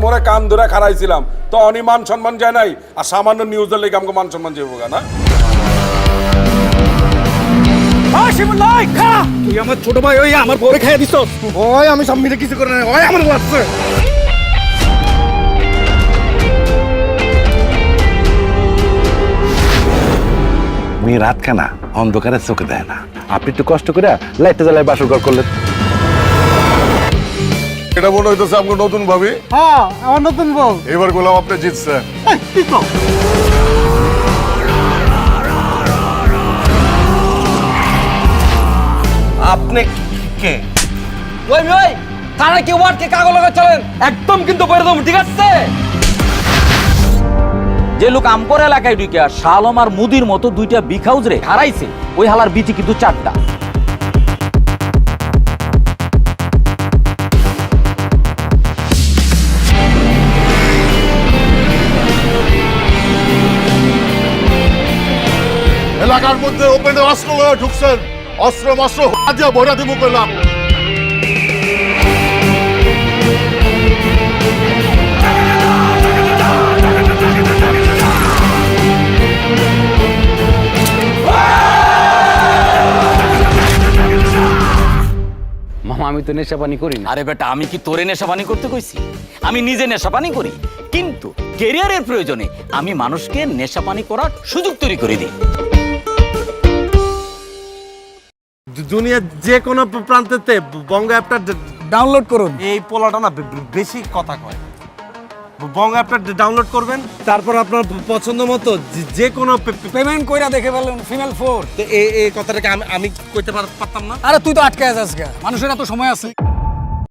মোরে কান ধরে খারাইছিলাম তো অনি মান সম্মান যায় নাই আর সামান্য নিউজের লেগে আমাকে মান সম্মান যাবো না তুই আমার ছোট ভাই ওই আমার বউরে খাইয়া দিছ ওই আমি সব মিলে কিছু করে না ওই আমার লাগছে মেয়ে রাত খানা অন্ধকারে চোখে দেয় না আপনি একটু কষ্ট করে লাইটটা জ্বালায় বাসর ঘর করলেন এটা মনে হইতেছে আপনার নতুন ভাবি হ্যাঁ আমার নতুন বউ এবার গোলাম আপনি জিতছে কি কও আপনি কে ওই ওই তারা কি ওয়ার্ডকে কাগজ লাগা চলেন একদম কিন্তু বইরে দাও ঠিক আছে যে লোক আমকর এলাকায় ঢুকে শালম আর মুদির মতো দুইটা বিখাউজ রে হারাইছে ওই হালার বিচি কিন্তু চারটা এলাকার মধ্যে ওপেনে অস্ত্র লয়ে ঢুকছেন অস্ত্র মস্ত্র হাজিয়া ভরা দিব কইলাম মামা আমি তো নেশা পানি করি না আরে বেটা আমি কি তোরে নেশাপানি করতে কইছি আমি নিজে নেশাপানি করি কিন্তু ক্যারিয়ারের প্রয়োজনে আমি মানুষকে নেশাপানি করার সুযোগ তৈরি করে দিই দুনিয়ার যে কোনো প্রান্তেতে বঙ্গ অ্যাপটা ডাউনলোড করুন এই পোলাটা না বেশি কথা কয় বঙ্গ অ্যাপটা ডাউনলোড করবেন তারপর আপনার পছন্দ মতো যে কোনো পেমেন্ট কইরা দেখে ফেলুন ফিমেল 4 এই কথাটাকে আমি কইতে পারতাম না আরে তুই তো আটকে আছিস মানুষের এত সময় আছে